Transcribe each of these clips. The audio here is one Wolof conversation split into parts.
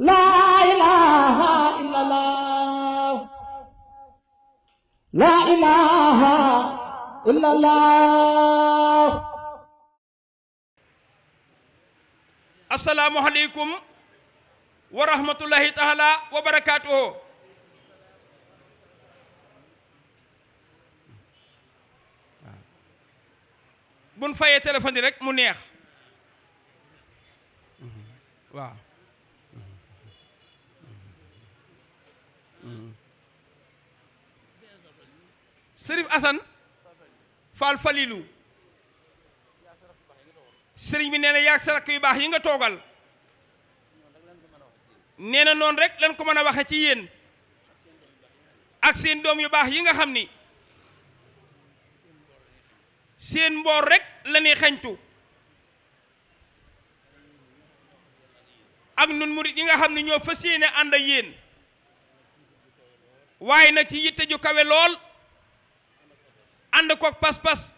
لا إله إلا الله لا إله إلا الله. السلام عليكم ورحمة الله تعالى وبركاته. بون فاي تليفون رek mu neex waaw Serif Assane Fall Falilou sëriñ bi nee na yaag sa rakk yu baax yi nga toogal nee na noonu rek lañ ko mën a waxe ci yéen ak seen doom yu baax yi nga xam ni seen mboor rek la ñuy xeñtu ak nun murit yi nga xam ne ñoo fas yéene ànd ak yéen waaye nag ci yitte ju kawe lool ànd koog pas-pas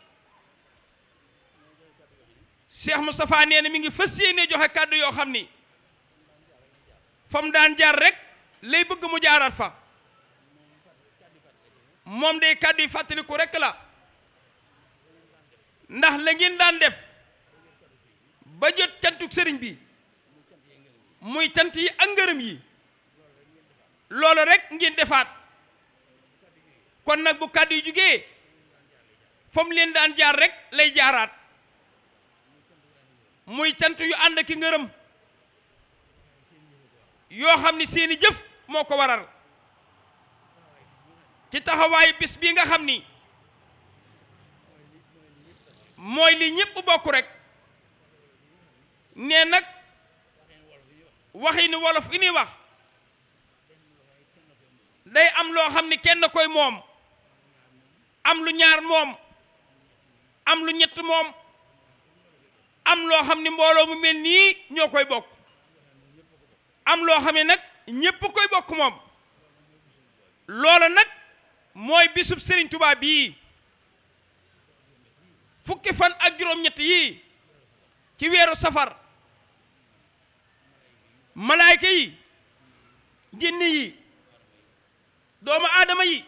Cheikh Moustapha nee na mi ngi fas yéene joxe kàddu yoo xam ni fa mu daan jaar rek lay bëgg mu jaaraat fa moom day kàddu yi fàttaliku rek la ndax la ngeen daan def ba jot cantuk sëriñ bi muy cant yi ak ngërëm yi loolu rek ngeen defaat kon nag bu kàddu yi jugee fa mu leen daan jaar rek lay jaaraat muy cant yu ànd ki ngërëm yoo xam ni seeni jëf moo ko waral ci taxawaayu bis bii nga xam ni mooy li ñëpp bokk rek nee nag waxi ni wolof yi ñuy wax day am loo xam ni kenn koy moom am lu ñaar moom am lu ñett moom am loo xam ni mbooloo mu mel nii ñoo koy bokk am loo xam ne nag ñépp koy bokk moom loola nag mooy bisub Serigne Touba bii fukki fan ak juróom-ñett yii ci weeru safar malaayka yi jinni yi doomu aadama yi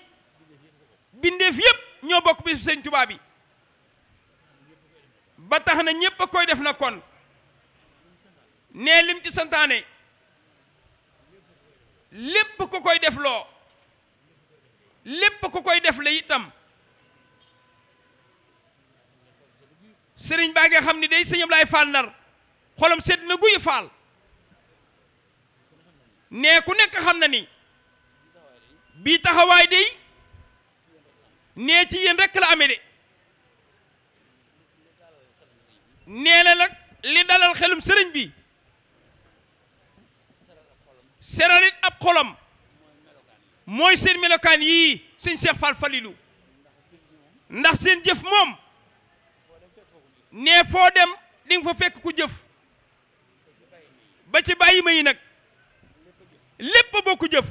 bindeef yépp ñoo bokk bisub Serigne Touba bi ba tax na ñépp a koy def na kon nee lim ci santaane lépp ku koy def loo lépp ku koy def la itam sëriñ baa nga xam ni day sëñ Ablaay Fall Ndar xolam sedd na guy faal nee ku nekk xam na ni bii taxawaay day nee ci yéen rekk la amee de nee na nag li dalal xelum sëriñ bi seralit ab xolam mooy seen melokaan yii sëñ Cheikh Fall Falilou ndax seen jëf moom nee foo dem di nga fa fekk ku jëf ba ci bàyyi ma yi nag lépp a bokku jëf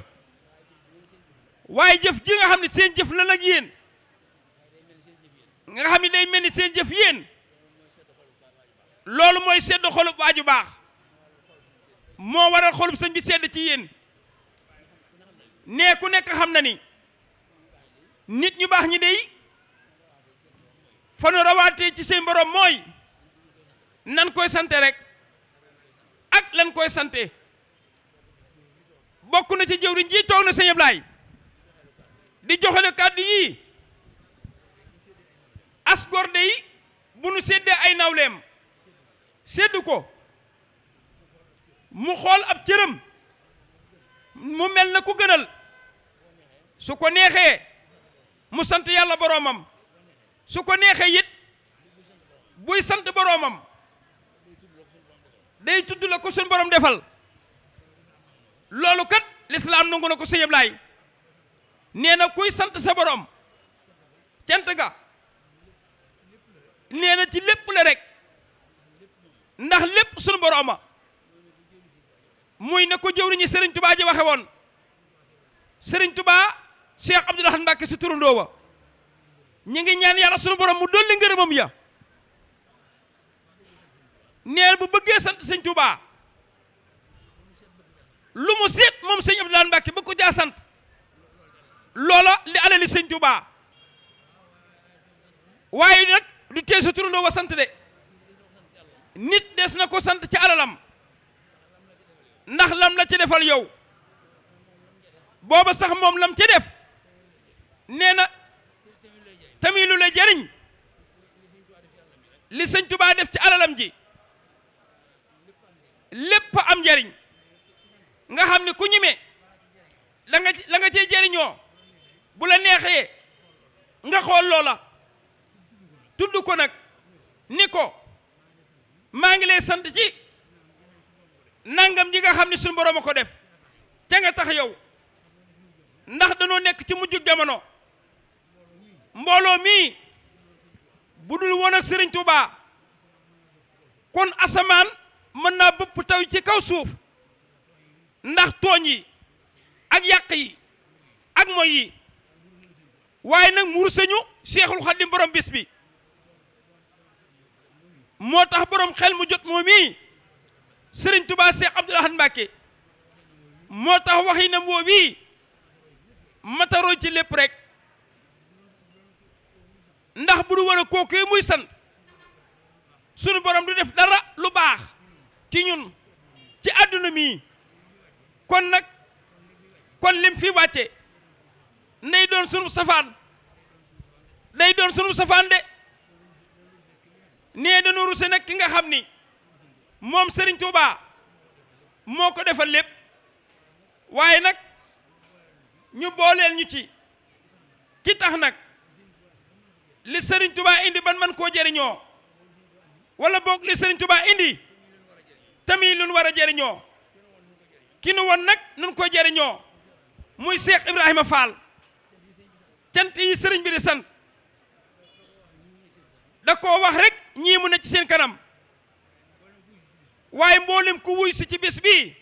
waaye jëf ji nga xam ne seen jëf la nag yéen nga xam ne day mel ni seen jëf yéen loolu mooy sedd xolub waaju baax moo waral xolub sëñ bi sedd ci yéen nee ku nekk xam na ni nit ñu baax ñi dey fa nu rawaatee ci seen borom mooy nan koy sante rek ak lan koy sante bokk na ci jëwriñ ji toog na sëñ Ablaay di joxale kàddu yii as gor dey bu nu séddee ay nawleem séddu ko mu xool ab cëram mu mel na ku gënal su ko neexee mu sant yàlla boroomam su ko neexee it buy sant boroomam day tudd la ko suñ borom defal loolu kat lislaam nangu na ko sëñ Ablaay nee na kuy sant sa borom cant ga nee na ci lépp la rek ndax lépp suñu borooma muy na ko jëwriñu Serigne Touba ji waxe woon Serigne Touba Cheikh Abdoul Ahad Mbacké si turandoo wa ñu ngi ñaan yàlla suñu borom mu dolli ngërëmam ya neel bu bëggee sant Serigne Touba lu mu seet moom sëñ Abdou Lahad Mbacké ba ko jaa sant loola li alali sëñ Tuubaa waaye nag du tee sa turandoo wa sant de nit des na ko sant ci alalam ndax lam la ci defal yow booba sax moom lam ci def nee na tamit lu lay jëriñ li sëñ Tuubaa def ci alalam ji lépp am njariñ nga xam ne ku ñime la nga cee jëriñoo bu la neexee nga xool loola tudd ko nag ni ko maa ngi lay sant ci nangam ji nga xam ne suñu borom a ko def te nga tax yow ndax danoo nekk ci mujjug jamono mbooloo mii bu dul woon ak Sëriñ Tuubaa kon asamaan mën naa bëpp taw ci kaw suuf ndax tooñ yi ak yàq yi ak moy yi waaye nag mu rusañu Seexul Xadiim borom bis bi moo tax borom xel mu jot moo mii Sëriñ Tuubaa Seex Abdou Lahad Mbacké moo tax waxi na woo wii mataroo ci lépp rek ndax bu du war a kooku muy sant sunu borom du def dara lu baax ci ñun ci àdduna mii kon lim fi wàcce nay doon sunu safaan day doon sunu safaan de nee dañu ruse nag ki nga xam ni moom Serigne Touba moo ko defal lépp waaye nag ñu booleel ñu ci ki tax nag li Serigne Touba indi ban man koo jëriñoo wala boog li Serigne Touba indi tamit lu nu war a jëriñoo ki nu won nag nun ko jëriñoo muy Cheikh Ibrahima Fall cant yi sëriñ bi di sant da koo wax rek ñii mu ne ci seen kanam waaye mboolem ku wuy si ci bis bii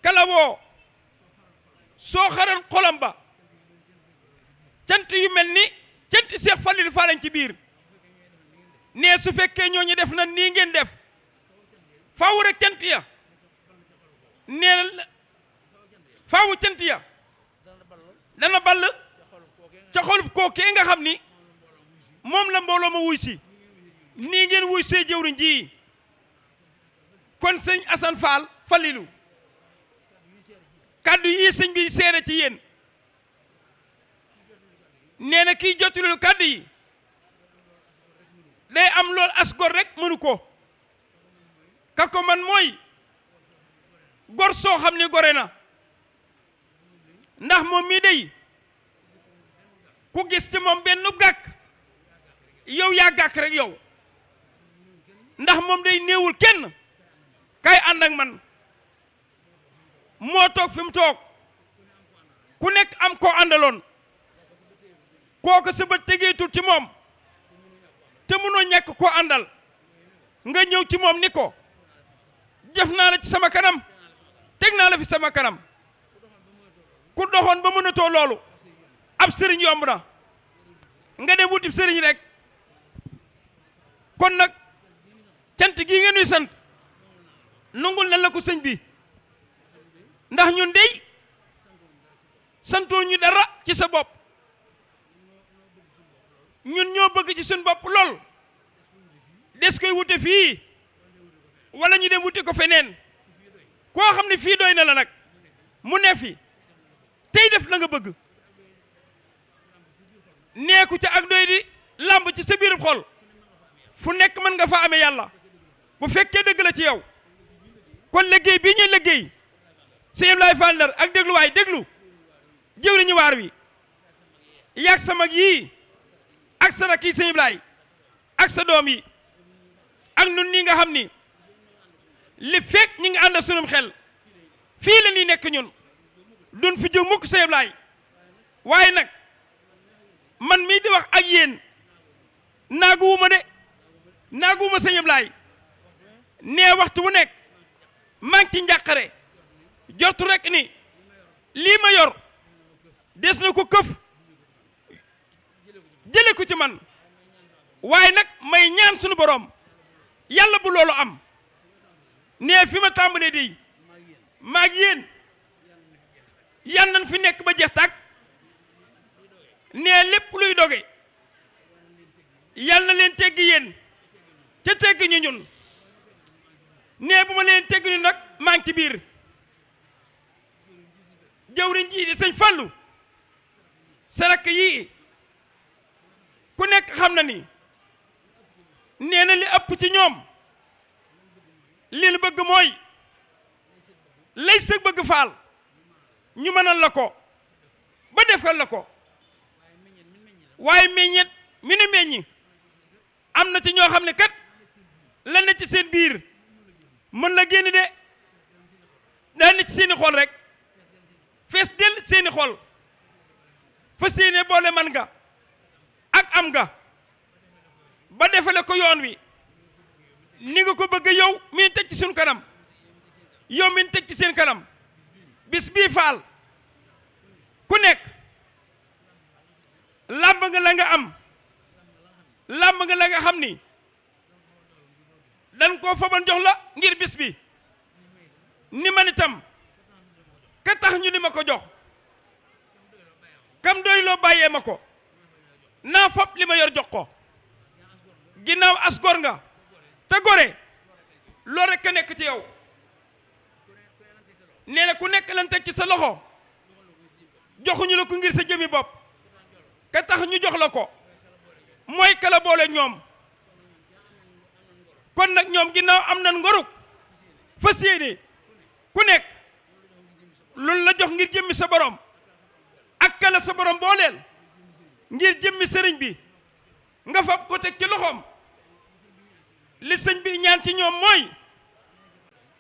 kala woo soo xaran xolam ba cant yu mel ni cant Cheikh Fallilou Fall ci biir nee su fekkee ñooñu def na nii ngeen def faaw rek cant ya nee na faaw cant ya dana ball ca xolub kookee nga xam ni moom la mbooloo ma wuy si nii ngeen wuy see jëwriñ ji kon sëñ Assane Fall Fallilou kaddu yi sëñ bi seere ci yéen nee na kiy jottalilu kaddu yi day am lool as gor rek mënu ko ka ko man mooy gor soo xam ne gore na ndax moom mii day ku gis ci moom benn gàkk yow yaa gàkk rek yow ndax moom day néewul kenn kay ànd ak man moo toog fi mu toog ku nekk am koo àndaloon kooku sa bët tegeetul ci moom te mënoo ñàkk koo àndal nga ñëw ci moom ni ko jëf naa la ci sama kanam teg naa la fi sama kanam ku doxoon ba mënatoo loolu ab sëriñ yomb na nga dem wuti sëriñ rek kon nag cant gii ngeen ñuy sant nungul na la ko sëñ bi ndax ñun dey santoo ñu dara ci sa bopp ñun ñoo bëgg ci suñu bopp lool des koy wute fii wala ñu dem wuti ko feneen koo xam ne fii doy na la nag mu ne fi tey def la nga bëgg neeku ca ak doy di làmb ci sa biirub xol fu nekk mën nga fa amee yàlla bu fekkee dëgg la ci yow kon liggéey bii ñuy liggéey sëñ Ablaye Fall Ndar ak dégluwaay déglu jëwriñu waar wi yàgg sa mag yii ak sa rakk yi sëñ Ablaye ak sa doom yi ak nun nii nga xam ni li fekk ñi ngi ànd ak sunum xel fii la ñuy nekk ñun duñ fi jóg mukk sëñ Ablaye waaye nag man mii di wax ak yéen naaguwuma de naaguwuma sëñ Ablaye nee waxtu wu nekk maa ngi ci njàqare jortu rek ni lii ma yor des na ko këf jële ko ci man waaye nag may ñaan sunu borom yàlla bu loolu am nee fi ma tàmbalee di maag yéen yal nañ fi nekk ba jeex tàkk nee lépp luy doge yal na leen teggi yéen ca teggi ñu ñun nee bu ma leen teggi ñu nag maa ngi ci biir jëwriñ ji di sëñ Fallu sarak yii ku nekk xam na ni nee na li ëpp ci ñoom li nu bëgg mooy lay sa bëgg faal ñu mënal la ko ba defal la ko waaye meññet mi ne meññi am na ci ñoo xam ne kat la ne ci seen biir mën la génn de daa ne ci seeni xol rek fees del seeni xol fa seeni boole man nga ak am nga ba defale ko yoon wi ni nga ko bëgg yow mi teg ci suñu kanam yow mi teg ci seen kanam bis bii faal ku nekk làmb nga la nga am làmb nga la nga xam ni dan koo faban jox la ngir bis bi ni man itam ka tax ñu di ma ko jox kam doy loo bàyyee ma ko naa fab li ma yor jox ko ginnaaw as gor nga te gore loolu rek a nekk ci yow nee na ku nekk lan teg ci sa loxo joxuñu la ko ngir sa jëmi bopp ka tax ñu jox la ko mooy kala boole ñoom kon nag ñoom ginnaaw am nan ngoruk fas yéene ku nekk loolu la jox ngir jëmmi sa borom ak kala sa borom booleel ngir jëmmi sëriñ bi nga fab ko teg ci loxoom li sëñ bi ñaan ci ñoom mooy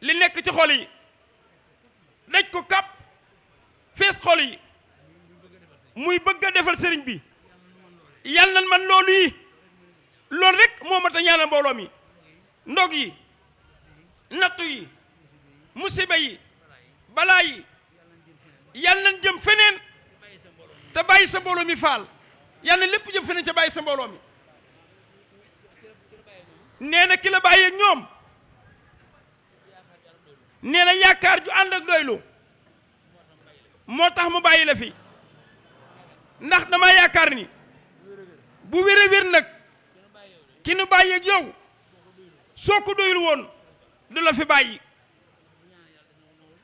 li nekk ci xol yi daj ko kàpp fees xol yi muy bëgg a defal sëriñ bi yal nan man loolu yi loolu rek moo mat a ñaanal mbooloo mi ndog yi nattu yi musiba yi balaa yi yal nan jëm feneen te bàyyi sa mbooloo mi faal yal na lépp jëm feneen te bàyyi sa mbooloo mi nee na ki la bàyyi ak ñoom nee na yaakaar ju ànd ak doylu moo tax mu bàyyi la fi ndax dama yaakaar ni bu wér a wér nag ki nu bàyyi ak yow soo ko doyul woon du la fi bàyyi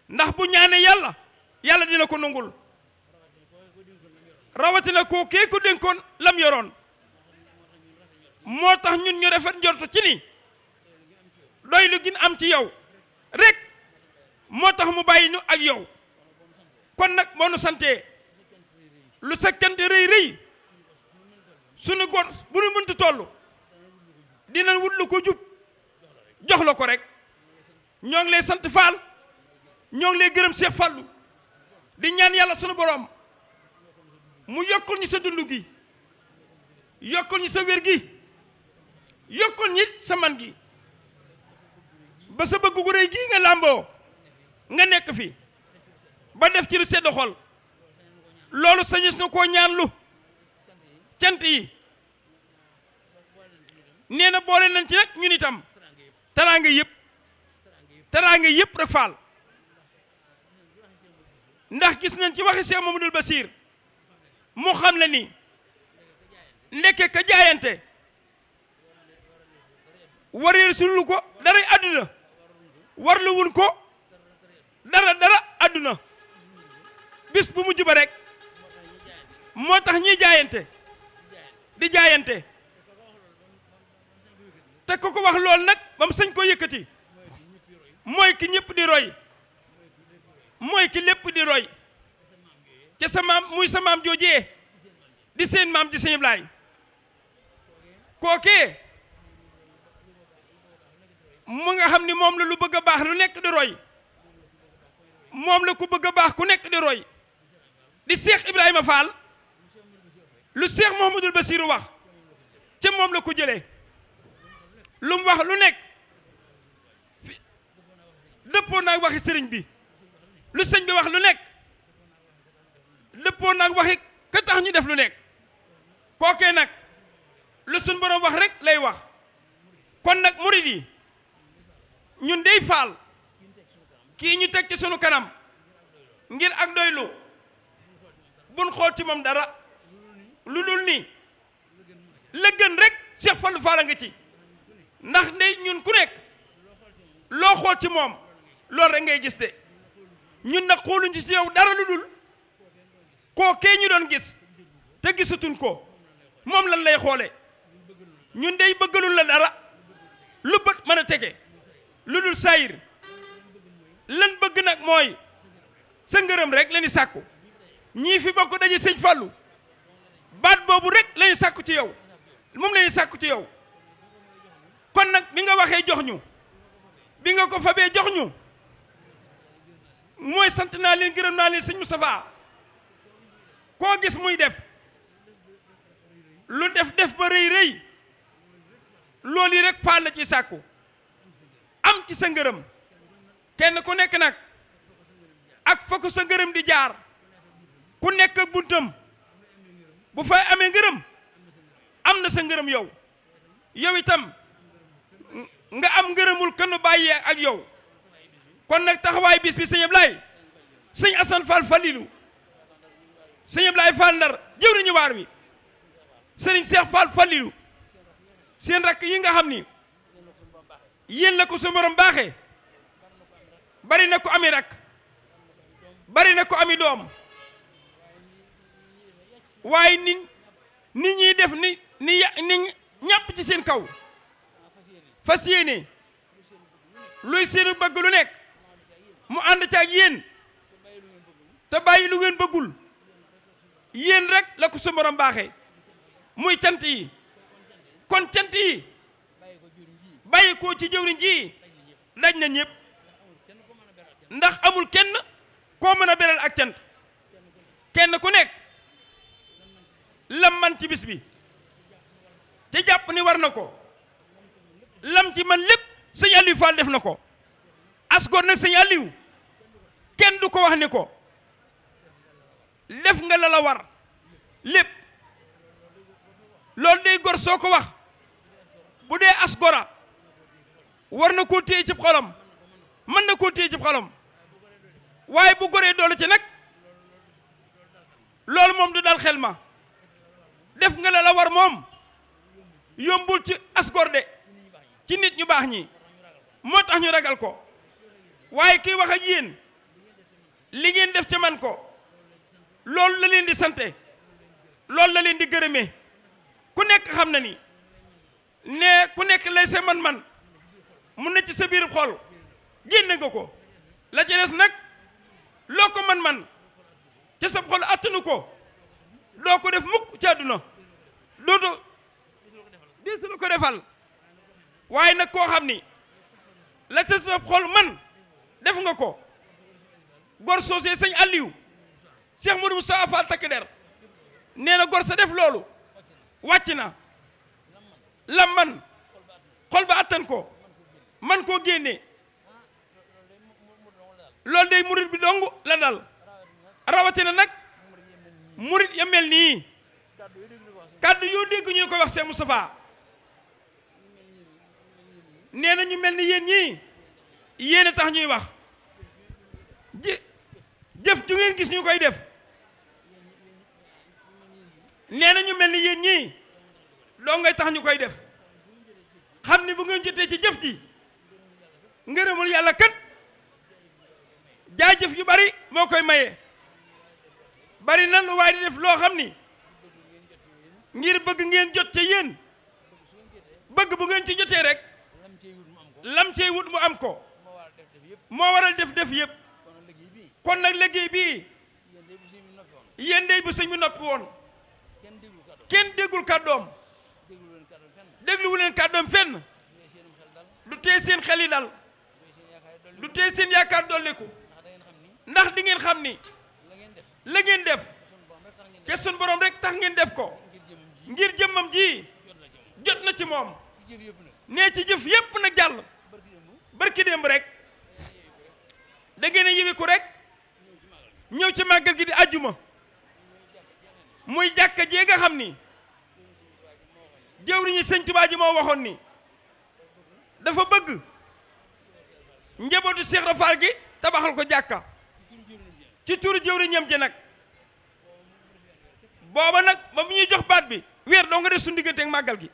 ndax bu ñaanee yàlla yàlla dina ko nangul rawatina koo kee ko dénkoon lam yoroon moo tax ñun ñu rafet njorto ci ni doylu gin am ci yow rek moo tax mu bàyyi ñu ak yow kon nag moo nu santee lu sa cant rëy rëy sunu góor bu nu mënti toll dinañ wut lu ko jub jox la ko rek ñoo ngi lay sant Faal ñoo ngi lay gërëm Cheikh Fallou di ñaan yàlla sunu borom mu yokkul ñu sa dund gi yokkul ñu sa wér gi yokkul ñi sa man gi ba sa bëgg gu rëy gii nga làmboo nga nekk fi ba def ci lu sedd xol loolu sañis na koo ñaan lu cant yi nee na boole nañ ci nag ñun itam teraanga yëpp rek Faal ndax gis nañ ci waxi Cheikh Mamadou Bassir mu xam la ni ndekke ka jaayante wareer sulu ko daray àdduna warlu wun ko dara àdduna bis bu mujj ba rek moo tax ñiy jaayante di jaayante te ko wax lool nag ba mu sañ ko yëkkati mooy ki ñëpp di roy mooy ki lépp di roy ca sa maam muy sa maam joojee di seen maam di sëñ Ablaay kookee mu nga xam ni moom la lu bëgg a baax lu nekk di roy moom la ku bëgg a baax ku nekk di roy di Cheikh Ibrahima Fall lu Cheikh Mouhamadoul Bassirou wax ca moom la ko jëlee lu mu wax lu nekk dëppoo naag waxi sëriñ bi lu sëñ bi wax lu nekk dëppoo naag waxi ka tax ñu def lu nekk kookee nag lu suñ borom wax rek lay wax kon nag murid yi ñun dey Faal kii ñu teg ci sunu kanam ngir ak doylu buñ xool ci moom dara lu dul nii la gën rek Cheikh Fallou Fall nga ci ndax ndey ñun ku nekk loo xool ci moom loolu rek ngay gis de ñun nag xooluñ ci yow dara lu dul koo kee ñu doon gis te gisatuñ ko moom lan lay xoole ñun dey bëggalul la dara lu bët mën a tege lu dul saayir lan bëgg nag mooy sa ngërëm rek la ñu sàkku ñii fi bokk daje sëñ Fallou baat boobu rek la ñu sàkku ci yow moom la ñu sàkku ci yow kon nag bi nga waxee jox ñu bi nga ko fabee jox ñu mooy sant naa leen gërëm naa leen sëñ Moustapha koo gis muy def lu def ba rëy rëy loolu yi rek Fall la ci sàkku am ci sa ngërëm kenn ku nekk nag ak fa ko sa ngërëm di jaar ku nekk ak buntam bu fay amee ngërëm am na sa ngërëm yow itam nga am ngërëmul kanu bàyyee ak yow kon nag taxawaay bis bi sëñ Ablaye sëñ Assane Fall Falilou sëñ Ablaye Fall Ndar jëwriñu waar wi sëriñ Cheikh Fall Falilou seen rakk yi nga xam ni yéen la ko su borom baaxee bari na ko ami rakk bari na ko ami doom waaye ni ñuy def ni ñàpp ci seen kaw fas yéene luy seenu bëgg lu nekk mu ànd ca ak yéen te bàyyi lu ngeen bëggul yéen rek la ko su borom baaxee muy cant yi kon cant yi bàyyi ko ci jëwriñ ji daj na ñëpp ndax amul kenn koo mën a beral ak cant kenn ku nekk lam man ci bis bi te jàpp ni war na ko lam ci man lépp sëñ Aliou Fall def na ko asgoor nag sëñ Aliou kenn du ko wax ni ko def nga la war lépp loolu day gor soo ko wax bu dee asgora war na koo téye ci xolam mën na koo téye ci xolam waaye bu goree doole ci nag loolu moom du dal xel ma def nga la war moom yombul ci asgor de ci nit ñu baax ñi moo tax ñu ragal ko waaye kii wax ak yéen li ngeen def ca man ko loolu la leen di sante loolu la leen di gërëmee ku nekk xam na ni ne ku nekk lay sa man-man mun na ci sa biir xol génne nga ko la ci des nag loo ko man-man ca sa xol attanu ko doo ko def mukk ci àdduna dootu diisu la ko defal waaye nag koo xam ni la ca sa xol man def nga ko gor soosee sëñ Aliou Cheikh Modou Moustapha Fall takk der nee na gor sa def loolu wàcc na lam man xol ba attan ko man koo génne loolu day murit bi dong la dal rawatina nag murit ya mel nii kàddu yoo dégg ñu ko wax Cheikh Moustapha nee na ñu mel ni yéen ñii yéen a tax ñuy wax jëf ju ngeen gis ñu koy def nee na ñu mel ni yéen ñii doo ngay tax ñu koy def xam ni bu ngeen jotee ci jëf ji ngërëmul yàlla kat jaajëf yu bari moo koy maye bari na lu waay di def loo xam ni ngir bëgg ngeen jot ca yéen bëgg bu ngeen ci jotee rek lam cey wut mu am ko moo waral def yëpp kon nag liggéey bii yéen dey bu sëñ bi noppi woon kenn déggul kàddoom dégluwu leen kàddoom fenn du tee seen xel yi dal du tee seen yaakaar dolliku ndax di ngeen xam ni la ngeen def te sun borom rek tax ngeen def ko ngir jëmmam ji jot na ci moom nee ci jëf yépp nag jàll barki démb rek da ngeen a yiwiku rek ñëw ci màggal gi di àjjuma muy jàkka jee nga xam ni jëwriñu sëñ Tuubaa ji moo waxoon ni dafa bëgg njabootu Cheikh Rafal gi tabaxal ko jàkka ci turu jëwriñam ji nag booba nag ba mu ñuy jox baat bi weer doo nga def suñu diggante ak màggal gi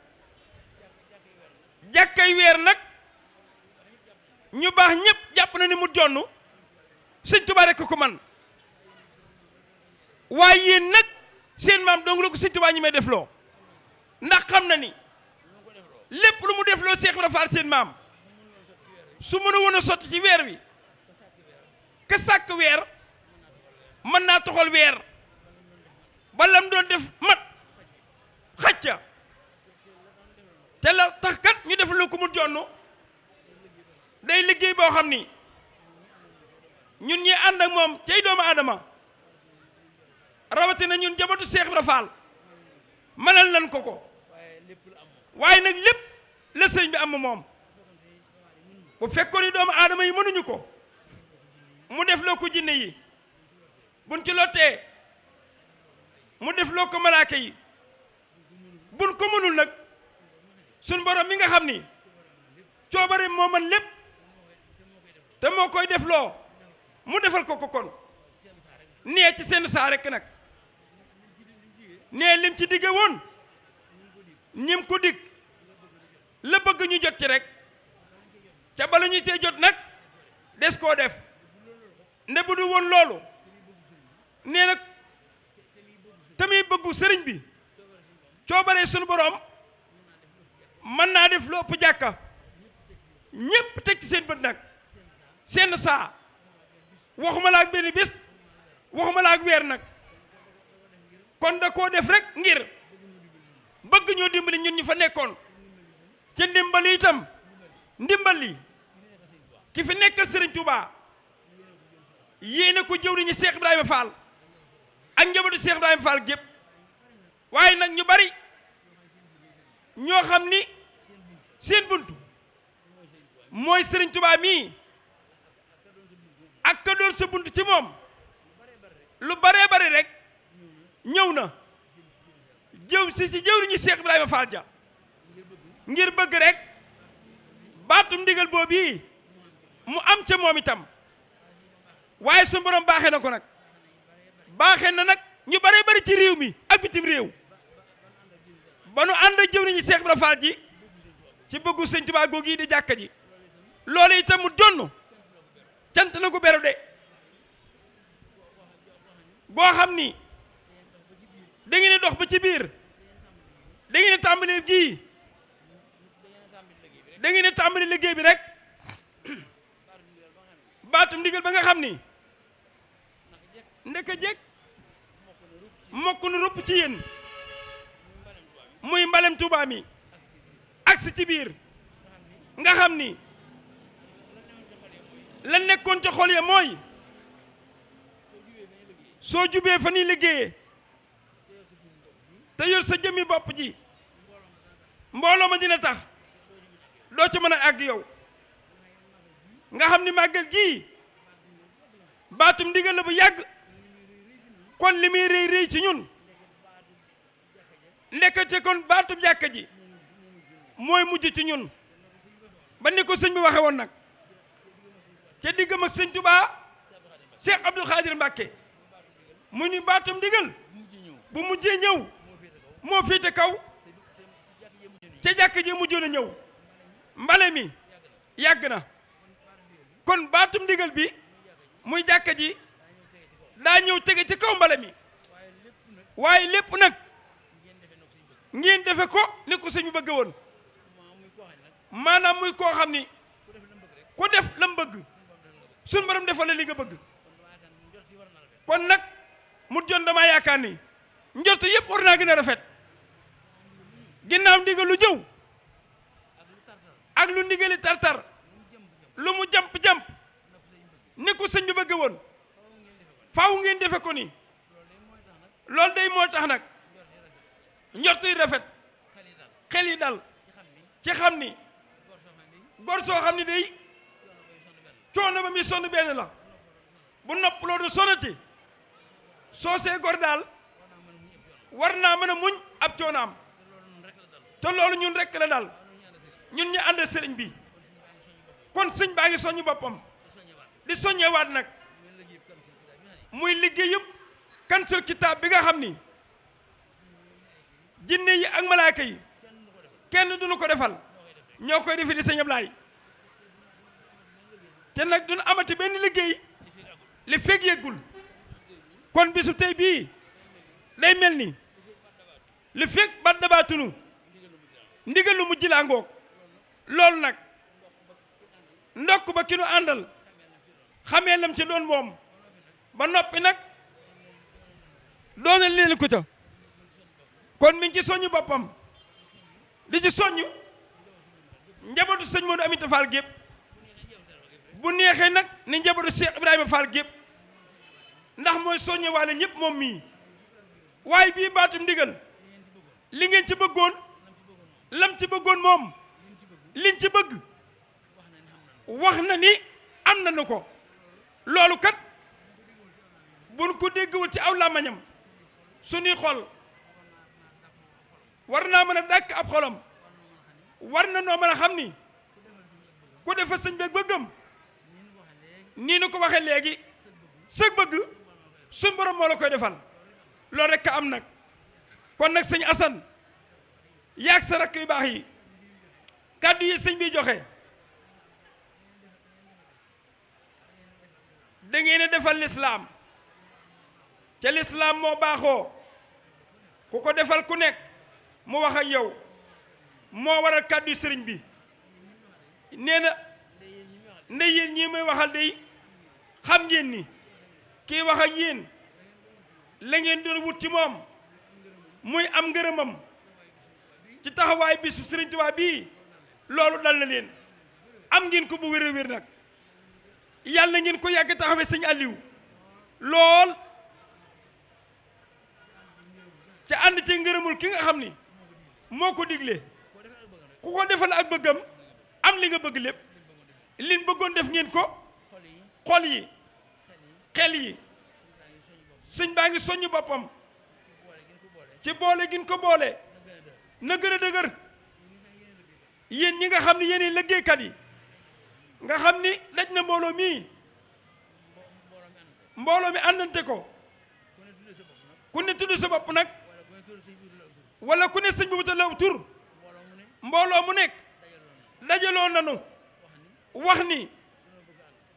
jàkkay weer nag ñu baax ñëpp jàpp na ni mu jonn sëñ Tuubaa rekk ko man waaye yéen nag seen maam dong la ko sëñ Tuubaa ñi may defloo ndax xam na ni lépp lu mu defloo Seex Ibra Faal seen maam su mën a woon a sotti ci weer wi ka sàkk weer mën naa toxal weer ba lam doon def mat xacca te la tax kat ñu defloo ko mu jonn day liggéey boo xam ni ñun ñi ànd ak moom cay doomu aadama rawatina ñun njabootu Seex Ibra Faal mënal nañ ko ko waaye nag lépp la sëriñ bi am moom bu fekkoon ni doomu aadama yi mënuñu ko mu def loo ko jinne yi buñ ci lottee mu def loo ko malaaka yi buñ ko mënul nag suñ borom mi nga xam ni coobare moo man lépp te moo koy def loo mu defal ko kon nee ci seen saa rekk nag nee lim ci digge woon ñim ko dig la bëgg ñu jot ci rek ca bala ñu cee jot nag des koo def nde bu du woon loolu nee nag tamit bëggu sëriñ bi coobaree sunu borom mën naa def lu ëpp jàkka ñépp teg ci seen bët nag seen saa waxuma la ak benn bis waxuma la ak weer nag kon da koo def rek ngir bëgg ñoo dimbali ñun ñu fa nekkoon ca ndimbali itam ndimbali ki fi nekkal Sëriñ Tuubaa yéene ko jëwriñu Cheikh Ibrahima Fall ak njabootu Cheikh Ibrahima Fall gépp waaye nag ñu bari ñoo xam ni seen buntu mooy Sëriñ Tuubaa mii ak ka doon sa buntu ci moom lu baree bari rek ñëw na jëw si jëwriñu Cheikh Ibrahima Fall ja ngir bëgg rek baatum ndigal boobu yi mu am ca moom itam waaye suñu borom baaxee na ko nag baaxee na nag ñu bare bari ci réew mi ak bitim réew ba nu ànd ak jëwriñu Cheikh Ibrahima Fall ji ci bëggu Sëñ Tuubaa googu yi di jàkka ji loolu itam mu jonn cant la ko beru de goo xam ni da ngeen di dox ba ci biir da ngeen di tàmbali ji da ngeen di tàmbali liggéey bi rek baatum ndigal ba nga xam ni ndeka jekk mokk nu rupp ci yéen muy mbalem Tuubaa mi agsi ci biir nga xam ni la nekkoon ca xol ya mooy soo jubee fa ni liggéeyee te yor sa jëmmi bopp ji mbooloo ma dina tax doo ca mën a àgg yow nga xam ni màggal gii baatum ndigal la bu yàgg kon li muy rëy rëy ci ñun ndekete kon baatum jàkka ji mooy mujj ci ñun ba ni ko sëñ bi waxe woon nag ca diggam ak sëñ Tuubaa Cheikh Abdou Khadir Mbacke mu ni baatum ndigal bu mujjee ñëw moo féete kaw ca jàkka ji mujjoon a ñëw mbale mi yàgg na kon baatum ndigal bi muy jàkka ji daa ñëw tege ci kaw mbale mi waaye lépp nag ngeen defe ko ni ko sëñ bi bëgg woon maanaam muy koo xam ni ku def lam bëgg suñ borom defal la li nga bëgg kon nag mu jon damaa yaakaar ni njortu yëpp war naa gën a rafet ginnaaw ndigal lu jëw ak lu ndigali tartar lu mu jamp-jamp ni ko sëñ bi bëgg woon faaw ngeen defe ko ni loolu day moo tax nag njortu yi rafet xel yi dal ci xam ni gor soo xam ni day coono ba mi sonn benn la bu nopp loolu sonati soo see gor daal war naa mën a muñ ab coonaam te loolu ñun rekk la daal ñun ñu ànd sëriñ bi kon sëñ baa ngi soññu boppam di soññewaat nag muy liggéey yëpp Kanzul Kitab bi nga xam ni jinne yi ak malaaka yi kenn duñu ko defal ñoo koy defi di sëñ Ablaay te nag duñu amati benn liggéey li fekk yeggul kon bisu tey bii day mel ni li fekk bat dabaatunu ndigal lu mujj laa ngoog loolu nag ndokk ba ki nu àndal xamee lam ci doon moom ba noppi nag doonal leen ko ca kon mi ngi ci soññ boppam di ci soññ njabootu sëñ Modou Aminta Fall gépp bu neexee nag ni njabootu Cheikh Ibrahima Fall gépp ndax mooy soññe waale ñëpp moom mii waaye bii baatum ndigal li ngeen ci bëggoon lam ci bëggoon moom liñ ci bëgg wax na ni am nañu ko loolu kat buñ ko déggwul ci aw làmmañam suñuy xol war naa mën a dàkk ab xolam war na noo mën a xam ni ku defa sëñ beeg bëggam nii nu ko waxee léegi sëg bëgg suñ borom moo la koy defal loolu rek ka am nag kon nag sëñ Assane yaag sa rakk yu baax yi kàddu yi sëñ bi joxe da ngeen a defal lislaam ca lislaam moo baaxoo ku ko defal ku nekk mu wax ak yow moo waral kàddu yi sëriñ bi nee na nde yéen ñii may waxal day xam ngeen ni kii wax ak yéen la ngeen doon wut ci moom muy am ngërëmam ci taxawaay bis sëriñ Tuubaa bii loolu dal na leen am ngeen ko bu wér a wér nag yàlla ngeen ko yàgg taxawee sëñ Aliou lool ca ànd ci ngërëmul ki nga xam ni moo ko digle ku ko defal ak bëggam am li nga bëgg lépp liñ bëggoon def ngeen ko xol yi xel yi sëñ baa ngi soññ boppam ci boole gin ko boole na gën a dëgër yéen ñi nga xam ni yéen liggéeykat yi nga xam ni daj na mbooloo mi àndante ko ku ne tudd sa bopp nag wala ku ne sëñ bu wutal la tur mbooloo mu nekk dajaloo nanu wax ni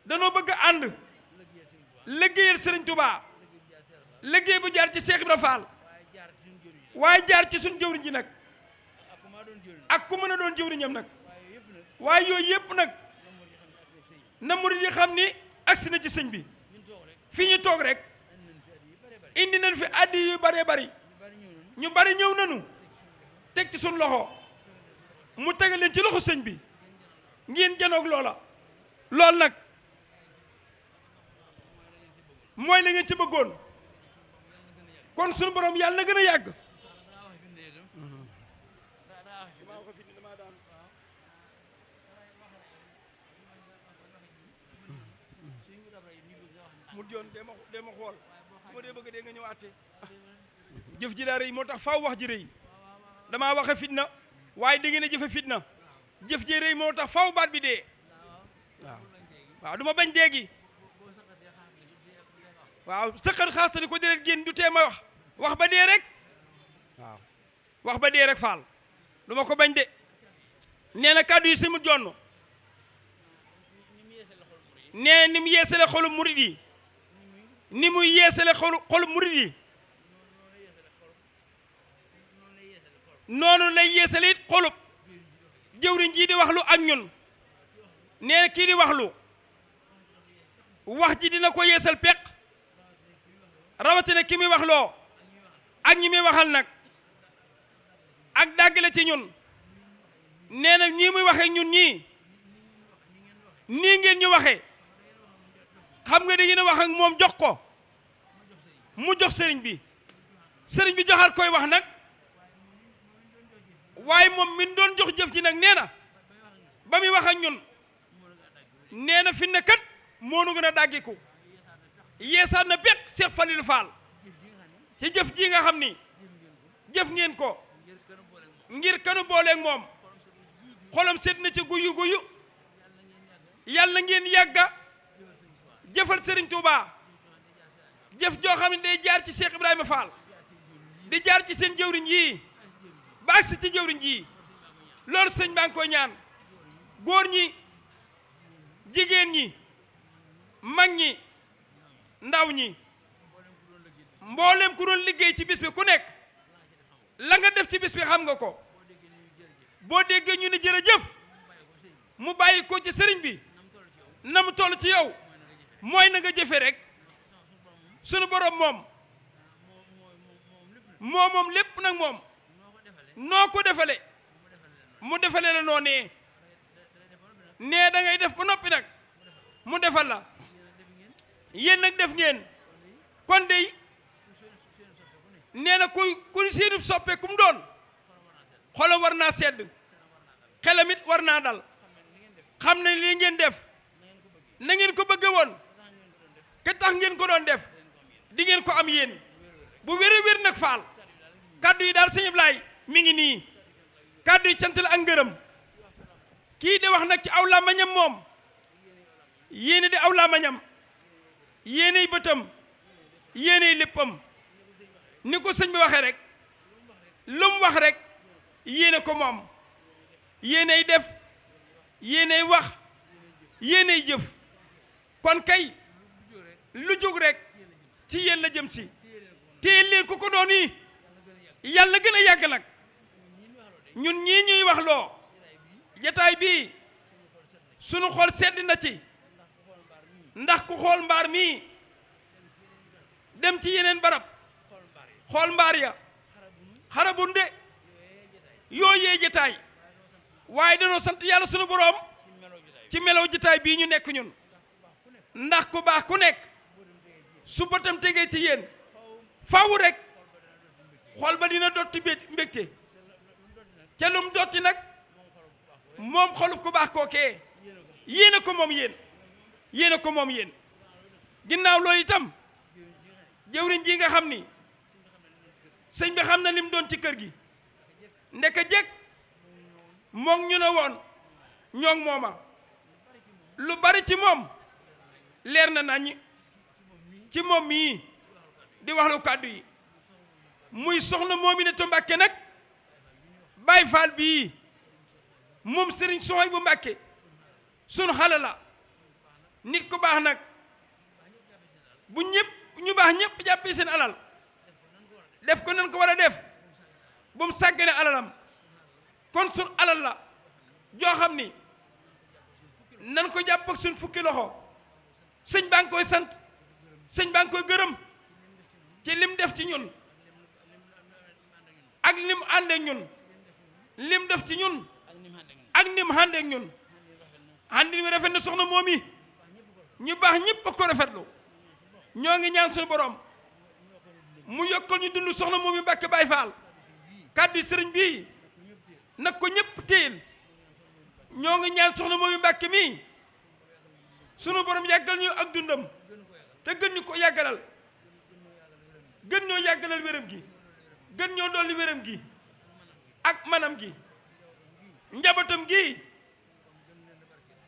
danoo bëgg a ànd liggéeyal Sëriñ Tuubaa liggéey bu jaar ci Cheikh Ibra Fall waaye jaar ci suñ jëwriñ ji nag ak ku mën a doon jëwriñam nag waaye yooyu yëpp nag na murid yi xam ni agsi na ci sëñ bi fii ñu toog rek indi nañ fi addi yu bare bari ñu bari ñëw nanu teg ci suñ loxo mu tegal leen ci loxo sëñ bi ngeen janoog loola lool nag mooy la ngeen ci bëggoon kon suñu borom yàlla na gën a yàgg mu joon dema xool su ma dee bëgg dee nga ñëw àtte jëf ji daa rëy moo tax faaw wax ji rëy damaa waxe fitna waaye da ngeen a jëfe fitna jëf ji rëy moo tax faaw baat bi dee waaw du ma bañ dee gi waaw sëqat xaastani ko déret génn du tee ma wax ba dee rek waaw wax ba dee rek faal du ma ko bañ de nee na kàddu yi si mu jonn nee ni mu yeesale xolu murid yi ni muy yeesale xolu murid yi noonu lay yeesale it xolub jëwriñ jii di waxlu ak ñun nee na kii di waxlu wax ji dina ko yeesal peq rawatina ki muy waxloo ak ñi muy waxal nag ak dàggale ci ñun nee na ñii muy waxee ñun ñii nii ngeen ñu waxee xam nga da ngeen a wax ak moom jox ko mu jox sëriñ bi joxaat koy wax nag waaye moom min doon jox jëf ji nag nee na ba muy wax ak ñun nee na fi ne kat moo nu gën a dàggiku yeesaat na bekk Cheikh Falilou Fall ci jëf ji nga xam ni jëf ngeen ko ngir kanu booleeg moom xolam seet na ci guyu yàlla ngeen yàgga jëfal Serigne Touba jëf joo xam ne day jaar ci Cheikh Ibrahima Fall di jaar ci seen jëwriñ yii ba agsi ci jëwriñ ji loolu sëñ baa ngi koy ñaan góor ñi jigéen ñi mag ñi ndaw ñi mboolem ku doon liggéey ci bis bi ku nekk la nga def ci bis bi xam nga ko boo déggee ñu ni jërëjëf mu bàyyi ko ci sëriñ bi na mu toll ci yow mooy na nga jëfe rek sunu borom moom moom lépp nag moom noo ko defale mu defale la noonee nee da ngay def ba noppi nag mu defal la yéen nag def ngeen kon dey nee na kuy seenub soppe kum doon xolam war naa sedd xelam it war naa dal xam ne lii ngeen def na ngeen ko bëgge woon ke tax ngeen ko doon def di ngeen ko am yéen bu wér wér nag faal kaddu yi daal sëñ Ablaay mi ngi nii kaddu yi cant la ak ngërëm kii di wax nag ci aw làmmiñam moom yéene di aw làmmiñam yéeney bëtam yéeney léppam ni ko sëñ bi waxee rek lu mu wax rek yéene ko moom yéeney def yéeney wax yéeney jëf kon kay lu jóg rek ci yéen la jëm si téye leen ko doon yi yàlla gën a yàgg nag ñun ñii ñuy wax loo jataay bii sunu xol sedd na ci ndax ku xool mbaar mii dem ci yeneen barab xool mbaar ya xarabun de yooyee jataay waaye danoo sant yàlla sunu boroom ci melow jataay bii ñu nekk ñun ndax ku baax ku nekk su bëtam tegee ci yéen faaw rek xool ba dina dotti mbégte ca lum dotti nag moom xolub ku baax kookee yéena ko moom yéena ko moom yéen ginnaaw loolu itam jëwriñ ji nga xam ni sëñ bi xam na lim doon ci kër gi ndeka jekk moom ñu ne woon ñoog mooma lu bari ci moom leer na nañ ci moom mii di wax lu kàddu yi muy soxna Moominatu Mbàkke nag Baay Faal bii moom sëriñ Sohaybu bu Mbàkke sunu xale la nit ku baax nag bu ñëpp ñu baax ñëpp jàppee seen alal def ko nan ko war a def bu mu sàggane alalam kon sun alal la joo xam ni nan ko jàpp ak suñ fukki loxo sëñ baa ngi koy sant sëñ baa ngi koy gërëm ci lim def ci ñun ak lim ànd ak ñun lim def ci ñun ak nim ànd ak ñun àndin wi rafet na soxna moom yi ñu baax ñëpp a ko rafetlu ñoo ngi ñaan suñu borom mu yokkal ñu dund soxna moom yi Mbàkke Baay Faal kàddu sëriñ bii nag ko ñëpp téyel ñoo ngi ñaan soxna moom yi Mbàkke mii sunu borom yàggal ñu ak dundam te gën ñu ko yàggalal gën ñoo yàggalal wéram gi gën ñoo dolli wéram gi ak manam gi njabootam gi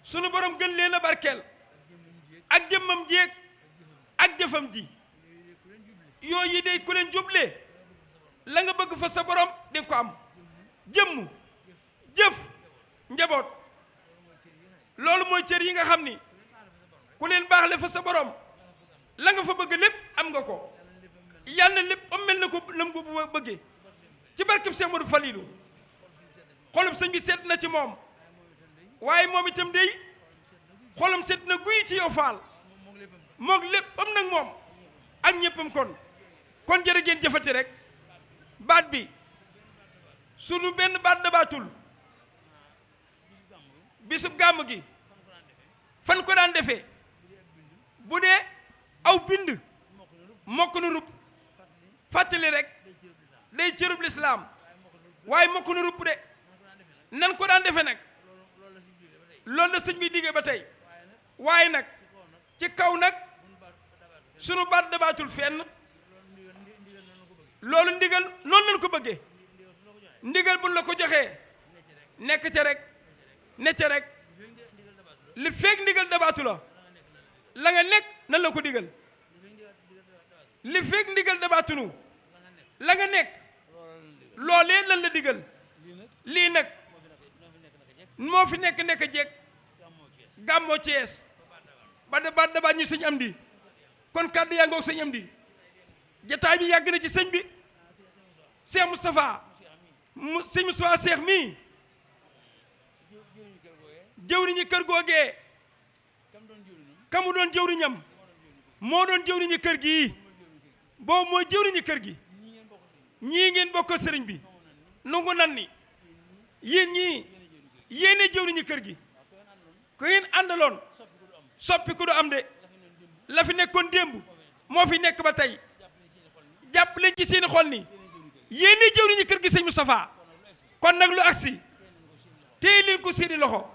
sunu borom gën leen a barkeel ak jëmmam jéeg ak jëfam ji yooyu day ku leen jublee la nga bëgg fa sa borom di nga ko am jëmm jëf njaboot loolu mooy cër yi nga xam ni ku leen baaxle fa sa borom la nga fa bëgg lépp am nga ko yàlla lépp am mel na ko lam ko bëggee ci barkeb Seex Moodu Faliilu xolum sëñ bi seet na ci moom waaye moom itam day xolam seet na guy ci yow faal moog lépp am nag moom ak ñëppam kon jërë ngeen jëfati rek baat bi sunu benn baat dabaatul bisub gàmm gi fan ko daan defee bu dee aw bind mokk na rub fàttali rek day cërub lislaam waaye mokk na rub de nan ko daan defee nag loolu la sëñ bi diggee ba tey waaye nag ci kaw nag sunu baat dabaatul fenn loolu ndigal noonu lañ ko bëggee ndigal buñ la ko joxee nekk ca rek ne ca rek li feeg ndigal dabaatu la nga nekk nan la ko digal li feeg ndigal dabaatunu la nga nekk loolee lan la digal lii nag moo fi nekk nekk jekk gàmmoo Cees ba dabaat ñu sëñ Amdi kon kàddu yaa ngoog sëñ Amdi jataay bi yàgg na ci sëñ bi Cheikh Moustapha sëñ Moustapha Cheikh mii jëwriñi kër googee kamu doon jëwriñam moo doon jëwriñi kër gi boobu mooy jëwriñi kër gi ñii ngeen bokk sëriñ bi nungu nan ni yéen ñii yéene jëwriñi kër gi ko ngeen àndaloon soppi ku du am de la fi nekkoon démb moo fi nekk ba tey jàpp leen ci seeni xol ni yéene jëwriñi kër gi sëñ Moustapha kon nag lu agsi téye leen ko seeni loxo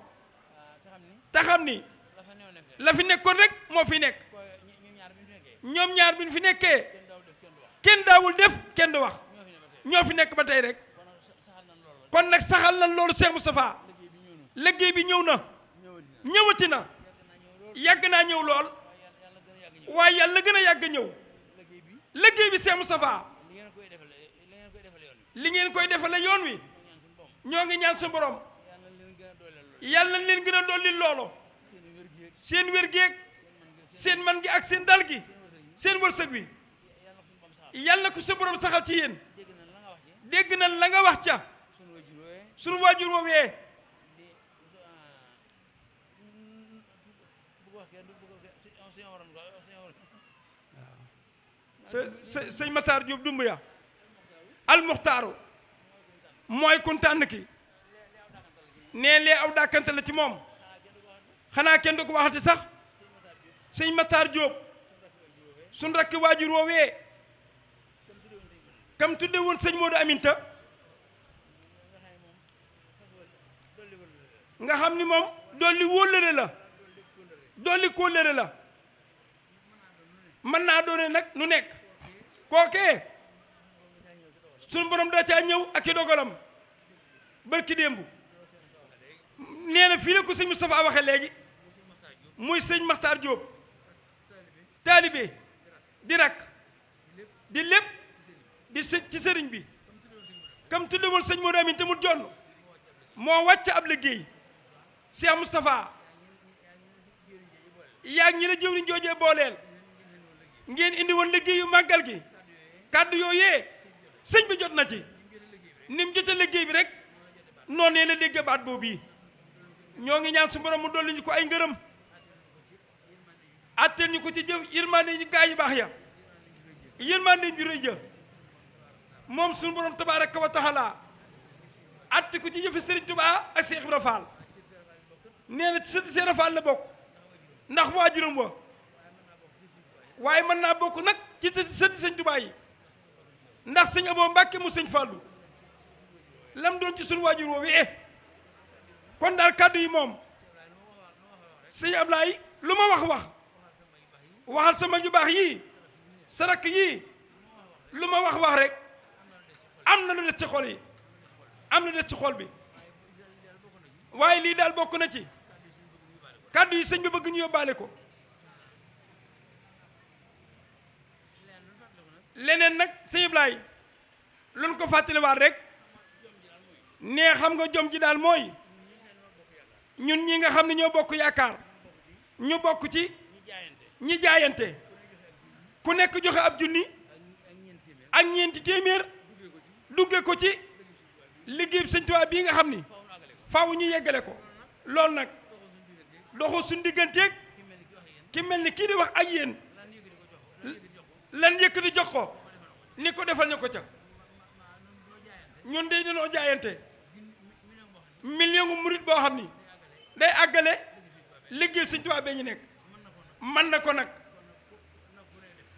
te xam ni la fi nekkoon rek moo fi nekk ñoom ñaar bi ñu fi nekkee kenn daawul def kenn du wax ñoo fi nekk ba tey rek kon nag saxal nañ loolu Cheikh Moustapha liggéey bi ñëw na ñëwati na yàgg naa ñëw lool waaye yàlla gën a yàgg ñëw liggéey bi Cheikh Moustapha li ngeen koy defale yoon wi ñoo ngi ñaan sa borom yàlla nañ leen gën a dolli loolo seen wér gi ak seen man gi ak seen dal gi seen wërsëg wi yàlla na ko sa borom saxal ci yéen dégg nañ la nga wax ca sunu waajur woowee sëñ Matar Diop Dumbuya almuxtaaru mooy kuntaan ki nee lee aw dàkkante la ci moom xanaa kenn du ko waxati sax sëñ Matar Diop suñ rakki waajur woowee kam tudde woon sëñ Modou Aminta nga xam ni moom dolli wóllëre la dolli kóllëre la mën naa doone nag nu nekk kookee suñu borom da caa ñëw ak i dogalam barki démb nee na fii la ko sëñ Moustapha waxe léegi muy sëñ Makhtar Diop taalibe di rak di lépp di ci sëriñ bi kam tudde woon sëñ Modou Amin te mu jonn moo wàcc ab liggéey Cheikh Moustapha yaag ñi la jëwriñ joojee booleel ngeen indi woon liggéeyu màggal gi kàddu yooyee sëñ bi jot na ci ni mu jotee liggéey bi rek noonee la dégg baat boobu yi ñoo ngi ñaan su borom mu dolli ñu ko ay ngërëm atteel ñu ko ci jëf yërmande ñu gaa yu baax ya yërmande ju rëy ja moom suñu borom tabaaraka wa taala atte ko ci jëfi Sëriñ Tuubaa ak Cheikh Ibra Fall nee na ci Cheikh Ibra Fall la bokk ndax waajuram wa waaye mën naa bokk nag ci sëti Sëñ Tuubaa yi ndax sëñ Abo Mbàkke mu sëñ Fallu lam doon ci suñu waajur woowu kon daal kàddu yi moom sëñ Ablaay lu ma wax waxal sa mag yu baax yii sa rakk yii lu ma wax rek am na lu des ci xol yi am na des ci xol bi waaye lii daal bokk na ci kàddu yi sëñ bi bëgg ñu yóbbaale ko leneen nag sëñ Ablaay luñ ko fàttaliwaat rek nee xam nga jom ji daal mooy ñun ñi nga xam ne ñoo bokk yaakaar ñu bokk ci ñi jaayante ku nekk joxe ab junni ak ñeenti téeméer dugge ko ci liggéey Sëñ Tuubaa bii nga xam ni faaw ñu yeggale ko loolu nag doxu suñ digganteeg ki mel ni kii di wax ak yéen lan yëkkati jox ko ni ko defal ñu ko ca ñun de dañoo jaayante million gu murit boo xam ni day àggale liggéey Sëñ Tuubaa bee ñu nekk man na ko nag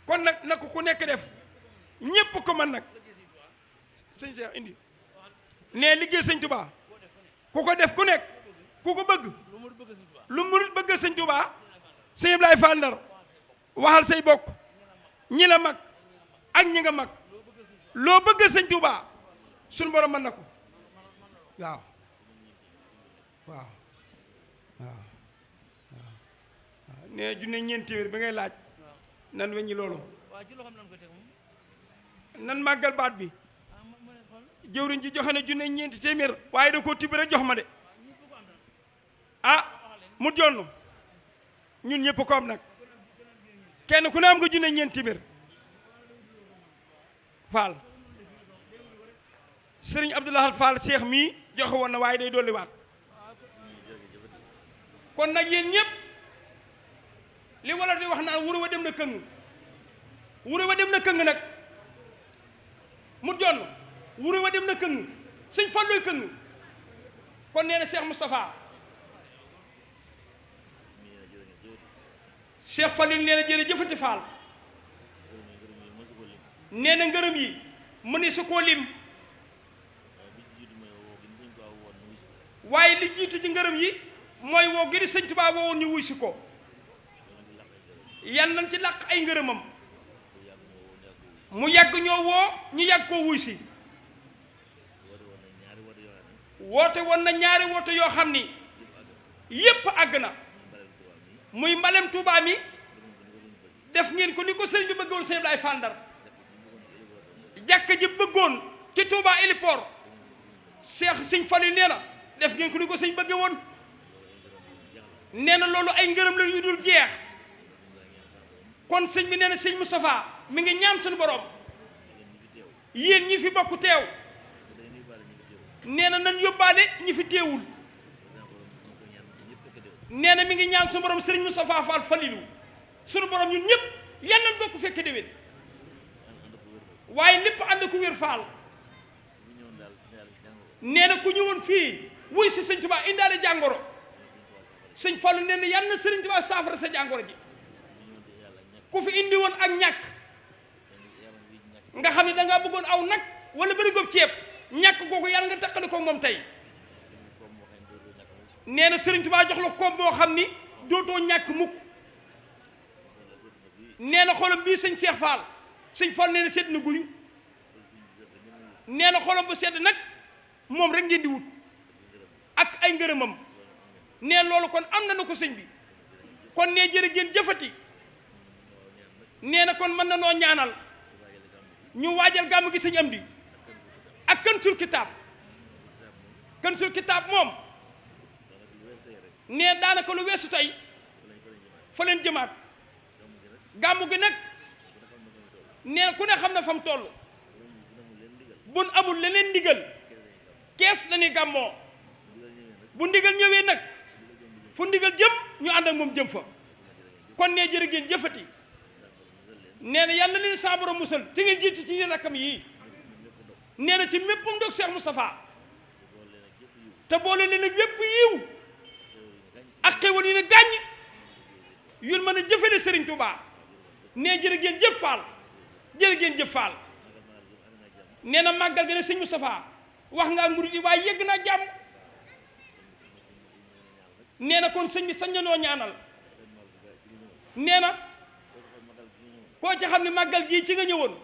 kon nag na ko ku nekk def ñépp ko man nag sëñ Cheikh indi ne liggéey Sëñ Tuubaa ku ko def ku nekk ku ko bëgg lu murit bëgg Sëñ Tuubaa sëñ Ablaye Fall Ndar waxal say bokk ñi la mag ak ñi nga mag loo bëgg Sëñ Tuubaa suñu borom mën na ko waaw waaw waaw waaw ne junne ñeenti téeméer bi ngay laaj nan weññi loolu nan màggal baat bi jëwriñ ji joxe na junne ñeenti téeméer waaye da koo tibb rek jox ma de ah mu jonn ñun ñëpp ko am nag kenn ku ne am nga junne ñeenti téeméer Fall sëriñ Abdoulahal Fall Cheikh mii joxe woon na waaye day dolli waat kon nag yéen ñëpp li wala di wax naan wuru wa dem na këng wuru wa dem na këng nag mu jonn wuru wa dem na këng sëñ Falluy këng kon nee na Cheikh Moustapha Cheikh Fallu nee na jërëjëfati Fall nee na ngërëm yi mu ne su koo lim waaye li jiitu ci ngërëm yi mooy woo gi di sëñ Tuubaa woowoon ñu wuy si ko yan nañ ci làq ay ngërëmam mu yàgg ñoo woo ñu yàgg koo wuy si woote woon na ñaari woote yoo xam ni yépp àgg na muy mbalem Tuubaa mi def ngeen ko ni ko sëriñ bi bëggoon sëñ Ablaye Fandar jàkka ji bëggoon ci Tuubaa héliport Cheikh sëñ Fallu nee na def ngeen ko ni ko sëñ bëgge woon nee na loolu ay ngërëm la yu dul jeex kon sëñ bi nee na sëñ Moustapha mi ngi ñaan suñu borom yéen ñi fi bokk teew nee na nañ yóbbaale ñi fi teewul nee na mi ngi ñaan suñu borom sëriñ Moustapha Fall Falilou suñu borom ñun ñëpp yal nañ bokk fekke déwén waaye lépp ànd ku wér Fall nee na ku ñëwoon fii wuy si sëñ Tuubaa indaale jàngoro sëñ Fallu nee na yal na sëriñ Tuubaa saafara sa jàngoro ji ku fi indi woon ak ñàkk nga xam ne dangaa bëggoon aw nag wala bëri góob ceeb ñàkk googu yàlla nga taqali ko moom tey nee na sëriñ Tuubaa jox la koom boo xam ni dootoo ñàkk mukk nee na xolam bii sëñ Cheikh Fall sëñ Fall nee na sedd na guyu nee na xolam bu sedd nag moom rek ngeen di wut ak ay ngërëmam nee loolu kon am na na ko sëñ bi kon nee jërë ngeen jëfati nee na kon mën na noo ñaanal ñu waajal gàmm gi sëñ Amdi ak Kansul Kitaab Kansul Kitaab moom nee daanaka lu weesu tey fa leen jëmaat gàmm gi nag nee ku ne xam na fa mu toll bun amul leneen ndigal kees la ni gàmmoo bu ndigal ñëwee nag fu ndigal jëm ñu ànd ak moom jëm fa kon nee jërë ngeen jëfati nee na yàlla leen sa borom musal te ngeen jiitu ci yéen rakkam yii nee na ci méppam dog Cheikh Moustapha te boole leen ak yépp yiw ak xéwal yi ne gàññ yun mën a jëfale Serigne Touba nee jërë ngeen jëf Fall jërë ngeen jëf Fall nee na màggal ga ne sëñ Moustapha wax nga ak murid yi waaye yegg naa jàmm nee na kon sëñ bi sañ na noo ñaanal nee na koo ci xam ne màggal gii ci nga ñëwoon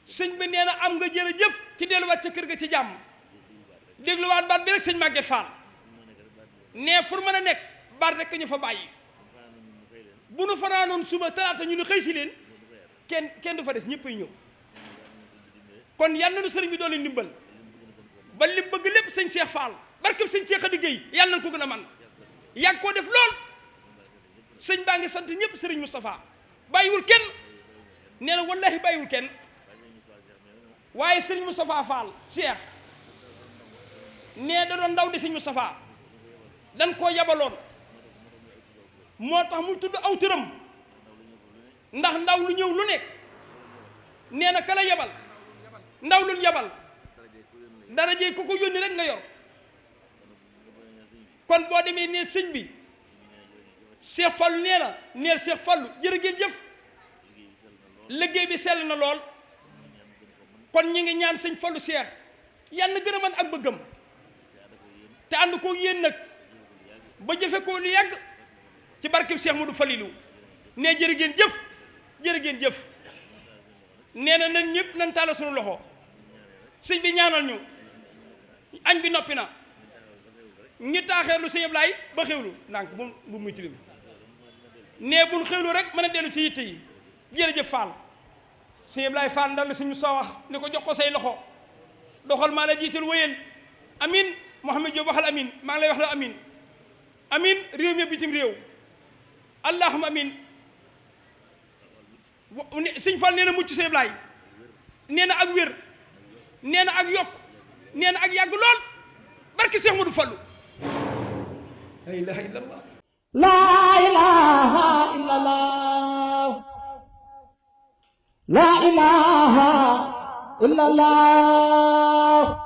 sëñ bi nee na am nga jërëjëf ci delluwaat ca kër ga ci jàmm dégluwaat baat bi rek sëñ Maguette Fall nee fur mën a nekk baat rek ñu fa bàyyi bu nu fanaanoon suba talaata ñu ne xëy si leen kenn du fa des ñëppay ñëw kon yal na nu sëriñ bi doole ndimbal ba lim bëgg lépp sëñ Cheikh Fall barkeb sëñ Cheikh a liggéey yàlla nañ ko gën a man yàgg koo def lool sëñ baa ngi sant ñëpp sëriñ Moustapha bàyyiwul kenn nee na wallahi bàyyiwul kenn waaye sëriñ Moustapha Fall Cheikh nee da doon ndaw di sëñ Moustapha dan koo yabaloon moo tax mu tudd aw turam ndax ndaw lu ñëw lu nekk nee na ka la yabal ndaw lu yabal daraje ku ko yónni rek nga yor kon boo demee nee sëñ bi Cheikh Fallu nee na neel Cheikh Fallu jërë ngeen jëf liggéey bi sell na lool kon ñi ngi ñaan sëñ Fallu Cheikh yàlla gën a mën ak bëggam te ànd koo yéen nag ba jëfe ko lu yàgg ci barkeb Cheikh Modou Falilou nee jërë ngeen jëf jërë ngeen jëf nee na nan ñëpp nan taala suñu loxo sëñ bi ñaanal ñu añ bi noppi na ñi taaxeerlu sëñ Ablaye ba xewlu ndànk bu muy tilim nee buñ xewlu rek mën a dellu ci yitte yi jërëjëf Fall sëñ Ablaye Fall ndal la suñu soo wax ni ko jox ko say loxo doxal maa la jiital wéyal amin Mouhamed Diop waxal amin maa ngi lay wax la amin amin réew mi bitim réew allahumma amin sëñ Fall nee na mucc sëñ Ablaye nee na ak wér nee na ak yokk nee na ak yàgg lool barke Cheikh Modou Fallou la ilaha illallah la ilaha illallah la ilaha illallah